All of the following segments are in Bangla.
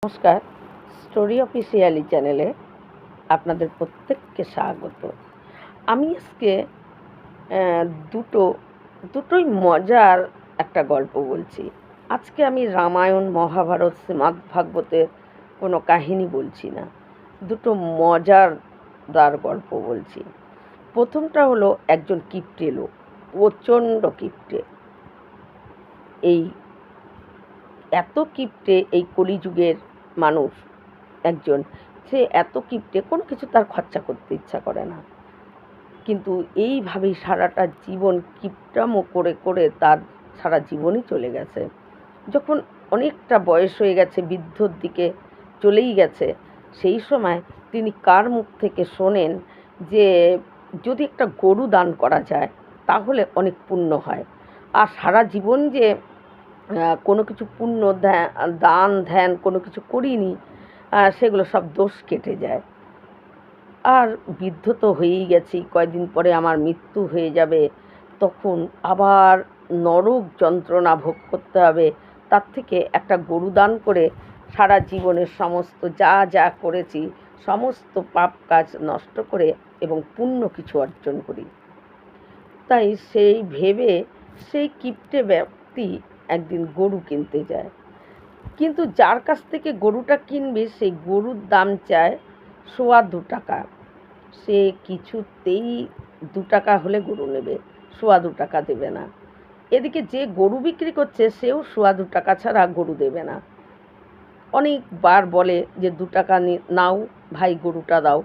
নমস্কার, স্টোরি অফিসিয়ালি চ্যানেলে আপনাদের প্রত্যেককে স্বাগত। আমি আজকে অ্যা দুটো দুটোই মজার একটা গল্প বলছি। আজকে আমি রামায়ণ, মহাভারত, শ্রীমদ্ভাগবতের কোনো কাহিনী বলছি না। দুটো মজাদার গল্প বলছি। প্রথমটা হলো একজন কিপ্টে লোক, প্রচণ্ড কিপ্টে। এই এত কিপ্টে এই কলিযুগের মানুষ একজন, সে এত কিপ্টে কোনো কিছু তার খরচা করতে ইচ্ছা করে না, কিন্তু এইভাবেই সারাটা জীবন কিপটামো করে করে তার সারা জীবনই চলে গেছে। যখন অনেকটা বয়স হয়ে গেছে, বৃদ্ধর দিকে চলেই গেছে, সেই সময় তিনি কার মুখ থেকে শোনেন যে যদি একটা গরু দান করা যায় তাহলে অনেক পুণ্য হয়। আর সারা জীবন যে কোনো কিছু পুণ্য দান ধ্যান কোনো কিছু করিনি, সেগুলো সব দোষ কেটে যায়। আর বৃদ্ধ তো হয়েই গেছি, কয়দিন পরে আমার মৃত্যু হয়ে যাবে, তখন আবার নরক যন্ত্রণা ভোগ করতে হবে। তার থেকে একটা গরু দান করে সারা জীবনের সমস্ত যা যা করেছি সমস্ত পাপ কাজ নষ্ট করে এবং পুণ্য কিছু অর্জন করি। তাই সেই ভেবে সেই কিপ্টে ব্যক্তি একদিন গরু কিনতে যায়, কিন্তু যার কাছ থেকে গরুটা কিনবে সেই গরুর দাম চায় 2.25 টাকা। সে কিছুতেই 2 টাকা হলে গরু নেবে, 2.25 টাকা দেবে না। এদিকে যে গরু বিক্রি করছে সেও 2.25 টাকা ছাড়া গরু দেবে না। অনেকবার বলে যে 2 টাকা নাও ভাই, গরুটা দাও,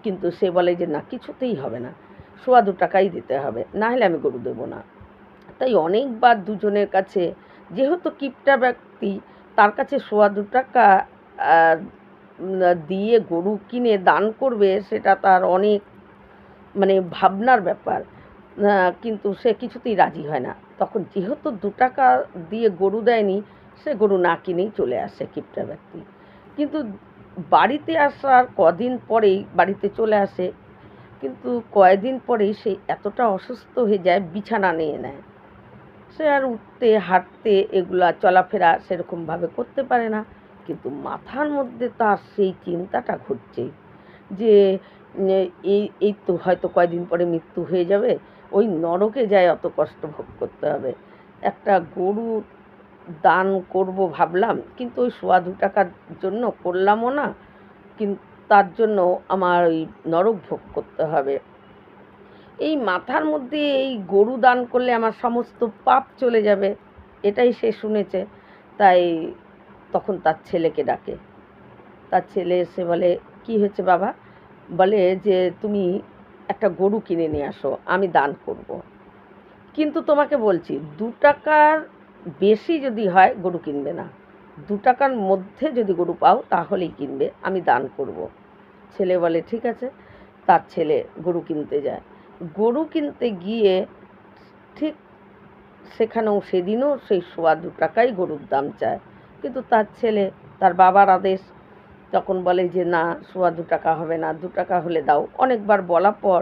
কিন্তু সে বলে যে না, কিছুতেই হবে না, 2.25 টাকাই দিতে হবে, না হলে আমি গরু দেবো না। তাই অনেকবার দুজনের কাছে, যেহেতু কিপটা ব্যক্তি, তার কাছে 2.25 টাকা দিয়ে গরু কিনে দান করবে, সেটা তার অনেক ভাবনার ব্যাপার। কিন্তু সে কিছুতেই রাজি হয় না। তখন যেহেতু 2 টাকা দিয়ে গরু দেয়নি, সে গরু না কিনেই চলে আসে কিপটা ব্যক্তি। কিন্তু বাড়িতে আসার কদিন পরেই বাড়িতে চলে আসে, কিন্তু কয়েকদিন পরেই সে এতটা অসুস্থ হয়ে যায়, বিছানা নিয়ে নেয়। সে আর উঠতে হাঁটতে এগুলা চলাফেরা সেরকমভাবে করতে পারে না। কিন্তু মাথার মধ্যে তার সেই চিন্তাটা ঘুরছে যে এই এই তো হয়তো কয়দিন পরে মৃত্যু হয়ে যাবে, ওই নরকে যায় অত কষ্ট ভোগ করতে হবে। একটা গরু দান করব ভাবলাম, কিন্তু ওই 2.25 টাকার জন্য করলামও না, কিন্তু তার জন্য আমার ওই নরক ভোগ করতে হবে। এই মাথার মধ্যে এই গরু দান করলে আমার সমস্ত পাপ চলে যাবে, এটাই সে শুনেছে। তাই তখন তার ছেলেকে ডাকে। তার ছেলে এসে বলে, কি হয়েছে বাবা? বলে যে তুমি একটা গরু কিনে নিয়ে আসো, আমি দান করব। কিন্তু তোমাকে বলছি, 2 টাকার বেশি যদি হয় গরু কিনবে না, 2 টাকার মধ্যে যদি গরু পাও তাহলেই কিনবে, আমি দান করব। ছেলে বলে ঠিক আছে। তার ছেলে গরু কিনতে যায়। গরু কিনতে গিয়ে ঠিক সেখানেও সেদিনও সেই 2.25 টাকাই গরুর দাম চায়, কিন্তু তার ছেলে, তার বাবার আদেশ, তখন বলে যে না, 2.25 টাকা হবে না, 2 টাকা হলে দাও। অনেকবার বলার পর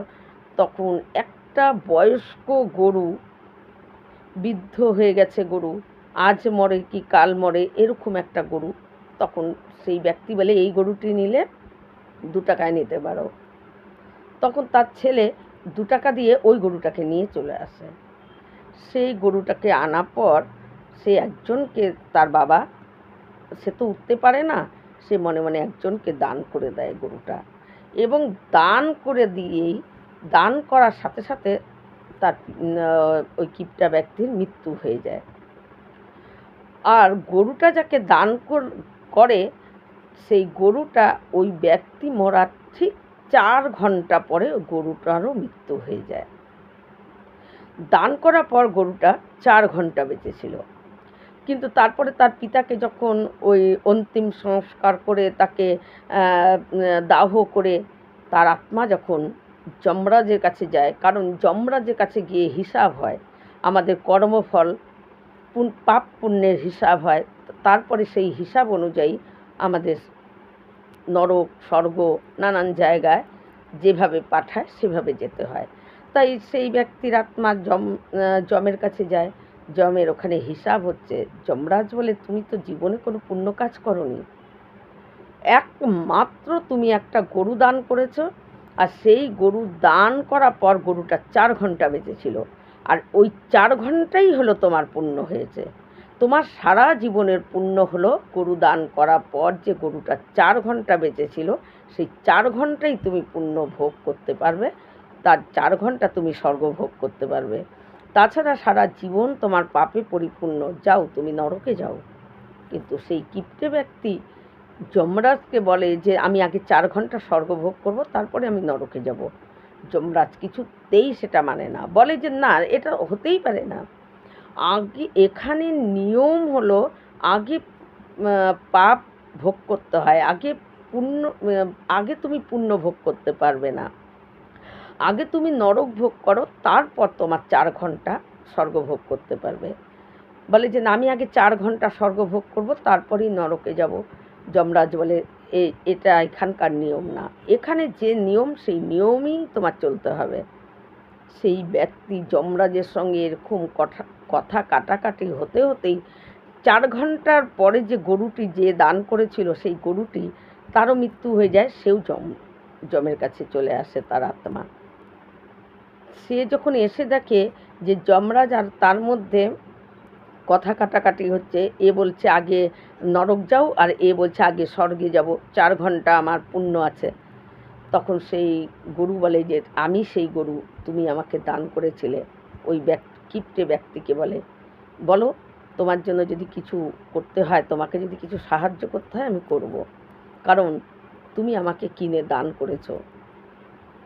তখন একটা বয়স্ক গরু, বৃদ্ধ হয়ে গেছে গরু, আজ মরে কি কাল মরে এরকম একটা গরু, তখন সেই ব্যক্তি বলে এই গরুটি নিলে 2 টাকায় নিতে পারো। তখন তার ছেলে 2 টাকা দিয়ে ওই গরুটাকে নিয়ে চলে আসে। সেই গরুটাকে আনার পর সে একজনকে, তার বাবা, সে তো উঠতে পারে না, সে মনে মনে একজনকে দান করে দেয় গরুটা, এবং দান করে দিয়েই, দান করার সাথে সাথে তার ওই কিপটা ব্যক্তির মৃত্যু হয়ে যায়। আর গরুটা যাকে দান করে সেই গরুটা ওই ব্যক্তি মরার ঠিক 4 ঘন্টা পরে গরুটারও মৃত্যু হয়ে যায়। দান করার পর গরুটা 4 ঘন্টা বেঁচে ছিল, কিন্তু তারপরে তার পিতাকে যখন ওই অন্তিম সংস্কার করে তাকে দাহ করে তার আত্মা যখন যমরাজের কাছে যায়, কারণ যমরাজের কাছে গিয়ে হিসাব হয়, আমাদের কর্মফল, পাপ পুণ্যের হিসাব হয়, তারপরে সেই হিসাব অনুযায়ী আমাদের নরক স্বর্গ নানান জায়গায় যেভাবে পাঠায় সেভাবে যেতে হয়। তাই সেই ব্যক্তির আত্মা যমের কাছে যায়। যমের ওখানে হিসাব হচ্ছে। যমরাজ বলে তুমি তো জীবনে কোনো পুণ্য কাজ করনি, একমাত্র তুমি একটা গরু দান করেছ, আর সেই গরু দান করার পর গরুটা 4 ঘন্টা বেঁচেছিল, আর ওই 4 ঘন্টাই হলো তোমার পুণ্য হয়েছে। তোমার সারা জীবনের পুণ্য হলো গরু দান করার পর যে গরুটা 4 ঘন্টা বেঁচেছিল, সেই 4 ঘন্টাই তুমি পুণ্য ভোগ করতে পারবে, তার 4 ঘন্টা তুমি স্বর্গ ভোগ করতে পারবে। তাছাড়া সারা জীবন তোমার পাপে পরিপূর্ণ, যাও তুমি নরকে যাও। কিন্তু সেই কিপ্টে ব্যক্তি যমরাজকে বলে যে আমি আগে 4 ঘন্টা স্বর্গভোগ করব, তারপরে আমি নরকে যাব। যমরাজ কিছুতেই সেটা মানে না, বলে যে না, এটা হতেই পারে না। আগে এখানে নিয়ম হলো আগে পাপ ভোগ করতে হয়, আগে পুণ্য, আগে তুমি পুণ্য ভোগ করতে পারবে না, আগে তুমি নরক ভোগ করো, তারপর তোমার 4 ঘন্টা স্বর্গ ভোগ করতে পারবে। বলে যে না, আমি আগে 4 ঘন্টা স্বর্গ ভোগ করব, তারপরেই নরকে যাব। যমরাজ বলে এটা এখানকার নিয়ম না, এখানে যে নিয়ম সেই নিয়মই তোমার চলতে হবে। সেই ব্যক্তি যমরাজের সঙ্গে এরকম কথা কাটাকাটি হতে হতেই 4 ঘন্টার পরে যে গরুটি যে দান করেছিল, সেই গরুটি তারও মৃত্যু হয়ে যায়, সেও যমের কাছে চলে আসে তার আত্মা। সে যখন এসে দেখে যে যমরাজ আর তার মধ্যে কথা কাটাকাটি হচ্ছে, এ বলছে আগে নরক যাও, আর এ বলছে আগে স্বর্গে যাব, 4 ঘন্টা আমার পুণ্য আছে। তখন সেই গরু বলে যে আমি সেই গরু, তুমি আমাকে দান করেছিলে। ওই কিপ্টে ব্যক্তিকে বলে, বলো তোমার জন্য যদি কিছু করতে হয়, তোমাকে যদি কিছু সাহায্য করতে হয় আমি করব, কারণ তুমি আমাকে কিনে দান করেছো।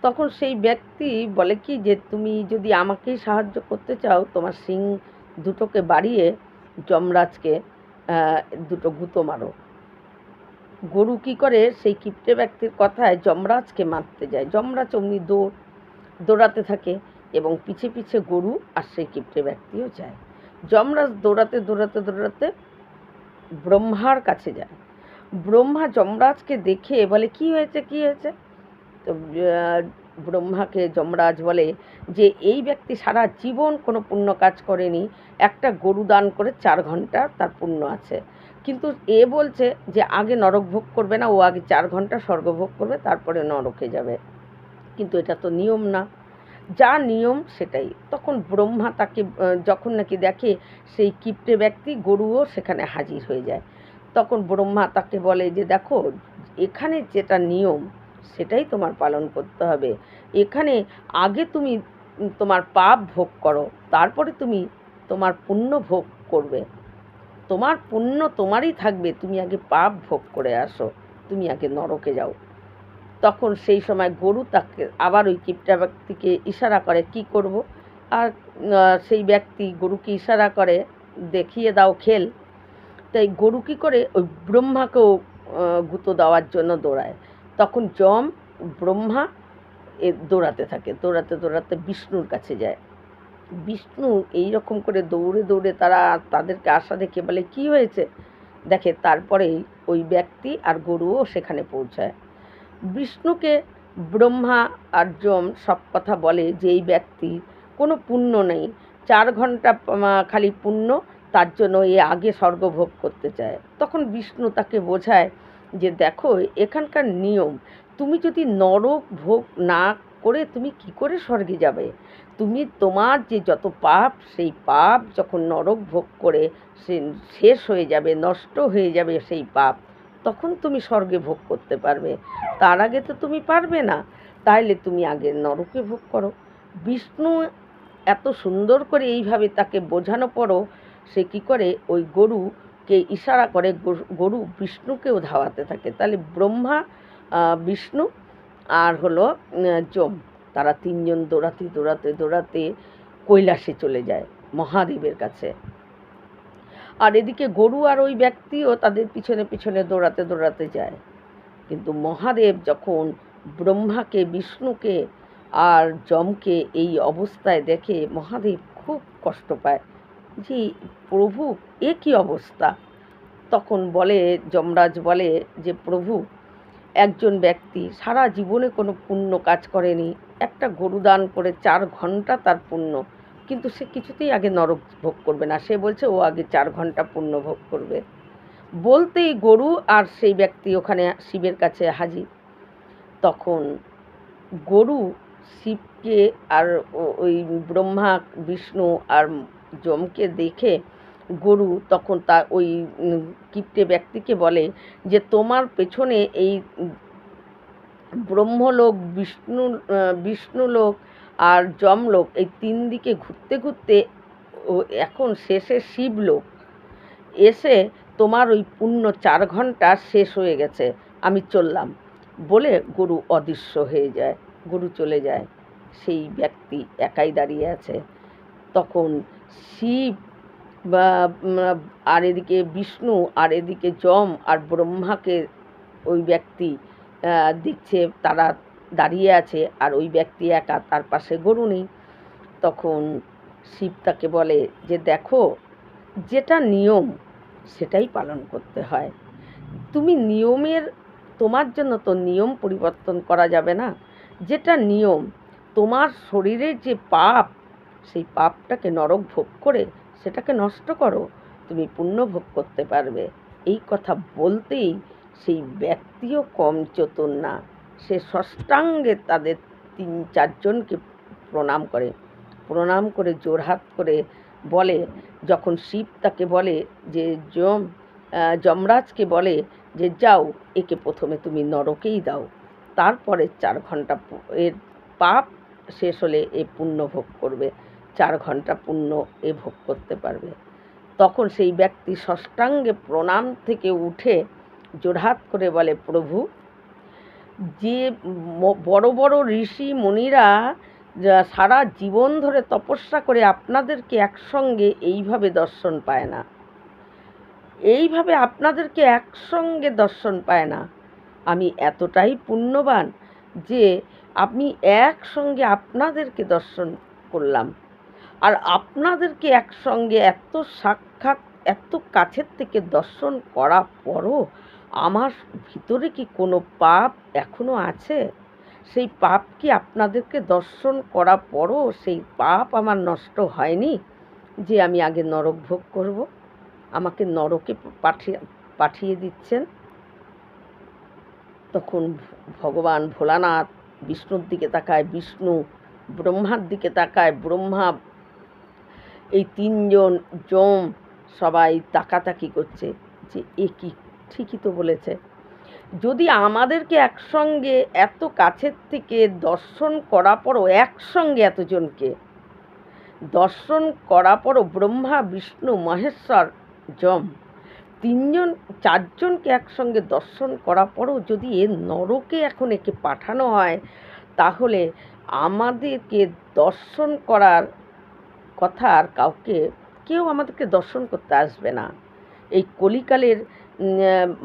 তখন সেই ব্যক্তি বলে কি যে তুমি যদি আমাকেই সাহায্য করতে চাও, তোমার শিং দুটোকে বাড়িয়ে যমরাজকে 2টো গুঁতো মারো। গরু কী করে, সেই কিপ্টে ব্যক্তির কথায় যমরাজকে মারতে যায়। যমরাজ অমনি দৌড়াতে থাকে, এবং পিছে পিছে গরু আর সেই কিপ্টে ব্যক্তিও যায়। যমরাজ দৌড়াতে দৌড়াতে দৌড়াতে ব্রহ্মার কাছে যায়। ব্রহ্মা যমরাজকে দেখে বলে কি হয়েছে, কি হয়েছে? তো ব্রহ্মাকে যমরাজ বলে যে এই ব্যক্তি সারা জীবন কোনো পুণ্য কাজ করেনি, একটা গরু দান করে 4 ঘন্টা তার পুণ্য আছে, কিন্তু এ বলছে যে আগে নরক ভোগ করবে না, ও আগে 4 ঘন্টা স্বর্গভোগ করবে, তারপরে নরকে যাবে। কিন্তু এটা তো নিয়ম না, যা নিয়ম সেটাই। তখন ব্রহ্মা তাকে যখন নাকি দেখে সেই কিপ্টে ব্যক্তি, গরুও সেখানে হাজির হয়ে যায়। তখন ব্রহ্মা তাকে বলে যে দেখো, এখানে যেটা নিয়ম সেটাই তোমার পালন করতে হবে। এখানে আগে তুমি তোমার পাপ ভোগ করো, তারপরে তুমি তোমার পুণ্য ভোগ করবে। তোমার পুণ্য তোমারই থাকবে, তুমি আগে পাপ ভোগ করে আসো, তুমি আগে নরকে যাও। তখন সেই সময় গরু তাকে আবার ওই কিপ্টা ব্যক্তিকে ইশারা করে কি করব, আর সেই ব্যক্তি গরুকে ইশারা করে দেখিয়ে দাও খেল। তাই গরু কী করে ওই ব্রহ্মাকেও গুঁতো দেওয়ার জন্য দৌড়ায়। তখন যম ব্রহ্মা দৌড়াতে থাকে, দৌড়াতে দৌড়াতে বিষ্ণুর কাছে যায়। বিষ্ণু এই রকম করে দৌড়ে দৌড়ে তাদেরকে আসা দেখে বলে কি হয়েছে, দেখে তারপরেই ওই ব্যক্তি আর গরুও সেখানে পৌঁছায়। বিষ্ণুকে ব্রহ্মা আর যম সব কথা বলে যে এই ব্যক্তি কোনো পুণ্য নেই, 4 ঘন্টা খালি পুণ্য, তার জন্য এ আগে স্বর্গভোগ করতে চায়। তখন বিষ্ণু তাকে বোঝায় যে দেখো এখানকার নিয়ম, তুমি যদি নরক ভোগ না করে তুমি কি করে স্বর্গে যাবে? তুমি তোমার যে যত পাপ, সেই পাপ যখন নরক ভোগ করে শেষ হয়ে যাবে, নষ্ট হয়ে যাবে সেই পাপ, তখন তুমি স্বর্গে ভোগ করতে পারবে, তার আগে তো তুমি পারবে না। তাইলে তুমি আগে নরকে ভোগ করো। বিষ্ণু এত সুন্দর করে এইভাবে তাকে বোঝানো পরও সে কী করে, ওই গরুকে ইশারা করে গরু বিষ্ণুকেও ধাওয়াতে থাকে। তাহলে ব্রহ্মা, বিষ্ণু আর হলো যম, তারা 3 জন দৌড়াতে দৌড়াতে দৌড়াতে কৈলাসে চলে যায়, মহাদেবের কাছে। আর এদিকে গরু আর ওই ব্যক্তিও তাদের পিছনে পিছনে দৌড়াতে দৌড়াতে যায়। কিন্তু মহাদেব যখন ব্রহ্মাকে, বিষ্ণুকে আর যমকে এই অবস্থায় দেখে, মহাদেব খুব কষ্ট পায় যে প্রভু এ কী অবস্থা। তখন বলে, যমরাজ বলে যে প্রভু, একজন ব্যক্তি সারা জীবনে কোনো পুণ্য কাজ করেনি, একটা গরু দান করে 4 ঘন্টা তার পুণ্য, কিন্তু সে কিছুতেই আগে নরক ভোগ করবে না, সে বলছে ও আগে 4 ঘন্টা পুণ্য ভোগ করবে। বলতেই গরু আর সেই ব্যক্তি ওখানে শিবের কাছে হাজির। তখন গরু শিবকে আর ওই ব্রহ্মা, বিষ্ণু আর যমকে দেখে গরু তখন ওই কিপ্টে ব্যক্তিকে বলে যে তোমার পেছনে এই ব্রহ্মলোক, বিষ্ণুলোক আর যমলোক, এই ৩ দিকে ঘুরতে ঘুরতে এখন শেষে শিবলোক এসে তোমার ওই পুণ্য ৪ ঘন্টা শেষ হয়ে গেছে, আমি চললাম বলে গরু অদৃশ্য হয়ে যায়, গরু চলে যায়। সেই ব্যক্তি একাই দাঁড়িয়ে আছে। তখন শিব আর এদিকে বিষ্ণু আর এদিকে যম আর ব্রহ্মাকে ওই ব্যক্তি দেখছে, তারা দাঁড়িয়ে আছে আর ওই ব্যক্তি একা, তার পাশে গরু নেই। তখন শিব তাকে বলে যে দেখো, যেটা নিয়ম সেটাই পালন করতে হয়। তুমি নিয়মের, তোমার জন্য তো নিয়ম পরিবর্তন করা যাবে না। যেটা নিয়ম, তোমার শরীরের যে পাপ, সেই পাপটাকে নরক ভোগ করে সেটাকে নষ্ট করো, তুমি পুণ্য ভোগ করতে পারবে। এই কথা বলতেই সেই ব্যক্তিও কম চতুর না, সে ষষ্ঠাঙ্গে তাদের ৩-৪ জনকে প্রণাম করে জোড়হাত করে বলে, যখন শিব তাকে বলে যে যমরাজকে বলে যে যাও, একে প্রথমে তুমি নরকেই দাও, তারপরে ৪ ঘন্টা এর পাপ শেষ হলে এ পুণ্য ভোগ করবে, ৪ ঘন্টা পুণ্য এ ভোগ করতে পারবে। তখন সেই ব্যক্তি ষষ্ঠাঙ্গে প্রণাম থেকে উঠে জোড়হাত করে বলে, প্রভু, যে বড় বড় ঋষি মুনিরা সারা জীবন ধরে তপস্যা করে আপনাদেরকে একসঙ্গে এইভাবে দর্শন পায় না, এইভাবে আপনাদেরকে একসঙ্গে দর্শন পায় না। আমি এতটাই পুণ্যবান যে আমি একসঙ্গে আপনাদেরকে দর্শন করলাম, আর আপনাদেরকে একসঙ্গে এত সাক্ষাৎ, এত কাছের থেকে দর্শন করার পরও আমার ভিতরে কি কোনো পাপ এখনো আছে? সেই পাপ কি আপনাদেরকে দর্শন করার পরও সেই পাপ আমার নষ্ট হয়নি যে আমি আগে নরক ভোগ করব? আমাকে নরকে পাঠিয়ে দিচ্ছেন। তখন ভগবান ভোলানাথ বিষ্ণুর দিকে তাকায়, বিষ্ণু ব্রহ্মার দিকে তাকায়, ব্রহ্মা, এই ৩ জন যম সবাই তাকাতাকি করছে যে এ কি, ঠিকই তো বলেছে। যদি আমাদেরকে একসঙ্গে এত কাছের থেকে দর্শন করার পরও, একসঙ্গে এতজনকে দর্শন করার পরও, ব্রহ্মা, বিষ্ণু, মহেশ্বর, যম ৩ জন ৪ জনকে একসঙ্গে দর্শন করার পরও যদি এ নরকে এখন একে পাঠানো হয়, তাহলে আমাদেরকে দর্শন করার কথা আর কেউ আমাদেরকে দর্শন করতে আসবে না। এই কলিকালের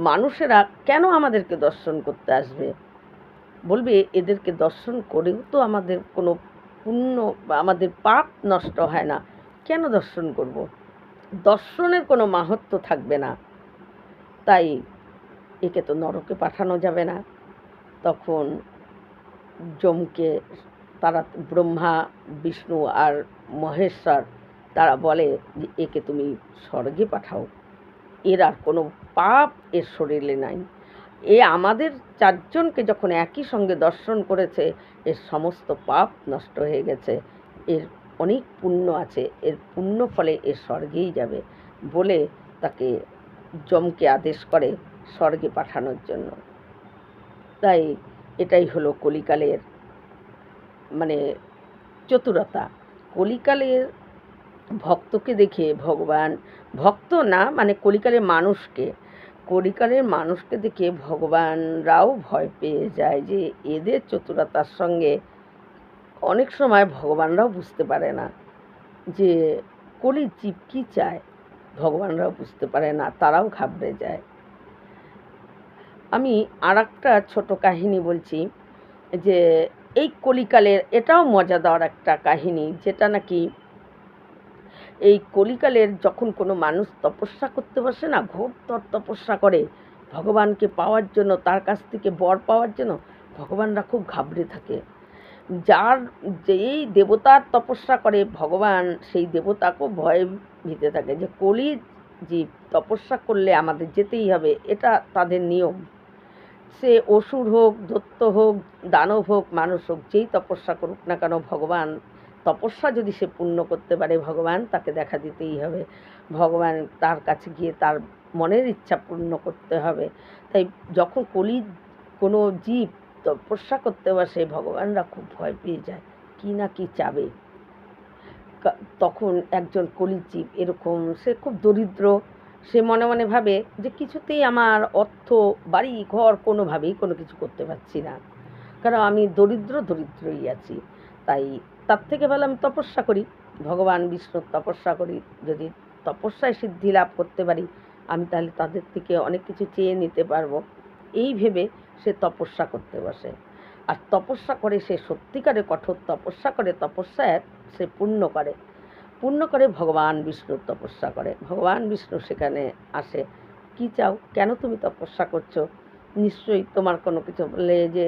মানুষেরা কেন আমাদেরকে দর্শন করতে আসবে? বলবে এদেরকে দর্শন করেও তো আমাদের কোনো পুণ্য বা আমাদের পাপ নষ্ট হয় না, কেন দর্শন করব? দর্শনের কোনো মাহাত্ম্য থাকবে না, তাই একে তো নরকে পাঠানো যাবে না। তখন যমকে তারা, ব্রহ্মা, বিষ্ণু আর মহেশ্বর, তারা বলে যে একে তুমি স্বর্গে পাঠাও, এর আর কোনো পাপ এর শরীরে নাই। এ আমাদের ৪ জনকে যখন একই সঙ্গে দর্শন করেছে, এর সমস্ত পাপ নষ্ট হয়ে গেছে, এর অনেক পুণ্য আছে, এর পুণ্য ফলে এ স্বর্গেই যাবে বলে তাকে যমকে আদেশ করে স্বর্গে পাঠানোর জন্য। তাই এটাই হলো কলিকালের মানে চতুরতা। কলিকালের ভক্তকে দেখে ভগবান, ভক্ত না মানে কলিকালের মানুষকে দেখে ভগবানরাও ভয় পেয়ে যায় যে এদের চতুরতার সঙ্গে অনেক সময় ভগবানরাও বুঝতে পারে না যে কলির জীব কী চায়, ভগবানরাও বুঝতে পারে না, তারাও ঘাবড়ে যায়। আমি আরেকটা ছোট কাহিনী বলছি, যে এই কলিকালের এটাও মজাদার একটা কাহিনী, যেটা নাকি এই কলিকালের যখন কোনো মানুষ তপস্যা করতে বসে না, ঘোরতর তপস্যা করে ভগবানকে পাওয়ার জন্য, তার কাছ থেকে বর পাওয়ার জন্য, ভগবানরা খুব ঘাবড়ে থাকে। যেই দেবতার তপস্যা করে ভগবান, সেই দেবতাকেও ভয়ে ভীতে থাকে যে কলির জীব, তপস্যা করলে আমাদের যেতেই হবে, এটা তাদের নিয়ম। সে অসুর হোক, দৈত্য হোক, দানব হোক, মানুষ হোক, যেই তপস্যা করুক না কেন, ভগবান তপস্যা যদি সে পূর্ণ করতে পারে, ভগবান তাকে দেখা দিতেই হবে। ভগবান তার কাছে গিয়ে তার মনের ইচ্ছা পূর্ণ করতে হবে। তাই যখন কোনো জীব তপস্যা করতে বসে, ভগবানরা খুব ভয় পেয়ে যায়, কি না কি চাবে। তখন একজন কলির জীব এরকম, সে খুব দরিদ্র, সে মনে মনে ভাবে যে কিছুতেই আমার অর্থ, বাড়ি ঘর কোনোভাবেই কোনো কিছু করতে পারছি না, কারণ আমি দরিদ্রই আছি। তাই তার থেকে ভালো আমি তপস্যা করি, ভগবান বিষ্ণুর তপস্যা করি। যদি তপস্যায় সিদ্ধি লাভ করতে পারি, আমি তাহলে তাদের থেকে অনেক কিছু চেয়ে নিতে পারবো। এই ভেবে সে তপস্যা করতে বসে। আর তপস্যা করে, সে সত্যিকারে কঠোর তপস্যা করে, তপস্যায় সে পূর্ণ করে ভগবান বিষ্ণুর তপস্যা করে। ভগবান বিষ্ণু সেখানে আসে, কি চাও, কেন তুমি তপস্যা করছো? নিশ্চয়ই তোমার কোনো কিছু। বলে যে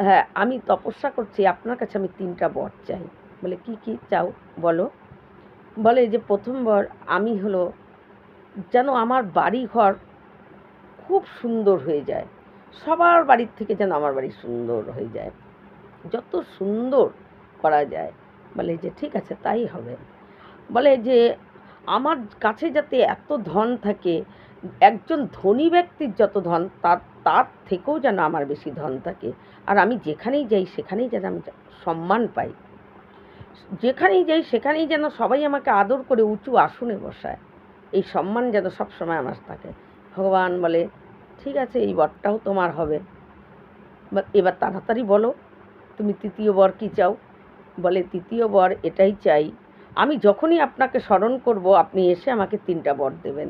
হ্যাঁ, আমি তপস্যা করছি, আপনার কাছে আমি 3টা বর চাই। বলে কি কি চাও বলো। বলে যে প্রথম বর, আমি হলো যেন আমার বাড়ি ঘর খুব সুন্দর হয়ে যায়, সবার বাড়ির থেকে যেন আমার বাড়ি সুন্দর হয়ে যায়, যত সুন্দর করা যায়। বলে যে ঠিক আছে, তাই হবে। বলে যে আমার কাছে যাতে এত ধন থাকে, একজন ধনী ব্যক্তির যত ধন, তার থেকেও যেন আমার বেশি ধন থাকে। আর আমি যেখানেই যাই সেখানেই যেন আমি সম্মান পাই, যেখানেই যাই সেখানেই যেন সবাই আমাকে আদর করে উঁচু আসনে বসায়, এই সম্মান যেন সবসময় আমার থাকে। ভগবান বলে ঠিক আছে, এই বরটাও তোমার হবে। এবার তাড়াতাড়ি বলো, তুমি 3য় বর কী চাও? বলে 3য় বর এটাই চাই, আমি যখনই আপনাকে স্মরণ করব, আপনি এসে আমাকে 3টা বর দেবেন।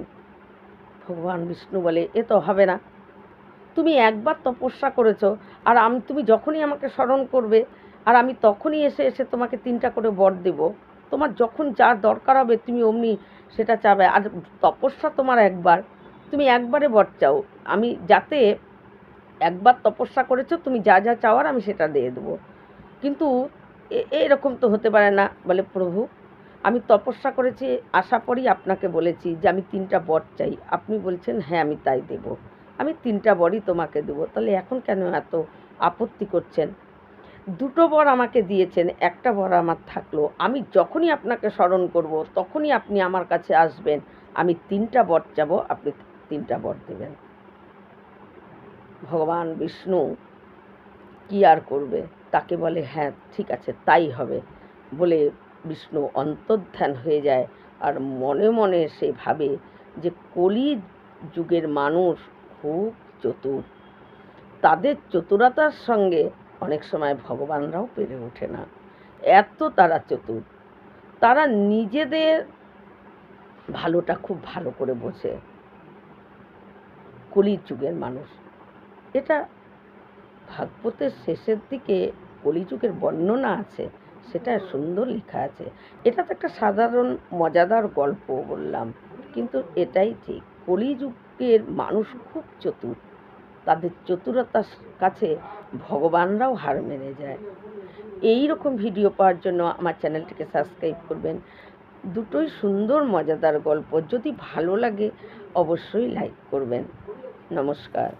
ভগবান বিষ্ণু বলে এ তো হবে না, তুমি একবার তপস্যা করেছো, আর তুমি যখনই আমাকে স্মরণ করবে, আর আমি তখনই এসে তোমাকে 3টা করে বর দেব। তোমার যখন যা দরকার হবে তুমি অমনি সেটা চাবে। আর তপস্যা তোমার একবার, তুমি একবারে বর চাও, আমি যাতে একবার তপস্যা করেছো, তুমি যা যা চাওয়ার আমি সেটা দিয়ে দেবো। কিন্তু এরকম তো হতে পারে না। বলে প্রভু, আমি তপস্যা করেছি, আশা করি আপনাকে বলেছি যে আমি 3টা বর চাই, আপনি বলছেন হ্যাঁ আমি তাই দেব, আমি 3টা বরই তোমাকে দেবো, তাহলে এখন কেন এত আপত্তি করছেন? 2টো বর আমাকে দিয়েছেন, একটা বর আমার থাকলো, আমি যখনই আপনাকে স্মরণ করব তখনই আপনি আমার কাছে আসবেন, আমি 3টা বর চাবো, আপনি 3টা বর দেবেন। ভগবান বিষ্ণু কি আর করবে, তাকে বলে হ্যাঁ ঠিক আছে তাই হবে বলে বিষ্ণু অন্তর্ধান হয়ে যায়। আর মনে মনে সে ভাবে যে কলি যুগের মানুষ খুব চতুর, তাদের চতুরতার সঙ্গে অনেক সময় ভগবানরাও পেরে ওঠে না, এত তারা চতুর। তারা নিজেদের ভালোটা খুব ভালো করে বোঝে, কলির যুগের মানুষ। এটা ভাগবতের শেষের দিকে কলিযুগের বর্ণনা আছে, সেটা সুন্দর লেখা আছে। এটা তো একটা সাধারণ মজাদার গল্প বললাম, কিন্তু এটাই ঠিক, কলিযুগের মানুষ খুব চতুর, তাদের চতুরতার কাছে ভগবানরাও হার মেনে যায়। এই রকম ভিডিও পাওয়ার জন্য আমার চ্যানেলটিকে সাবস্ক্রাইব করবেন। দুটোই সুন্দর মজাদার গল্প, যদি ভালো লাগে অবশ্যই লাইক করবেন। নমস্কার।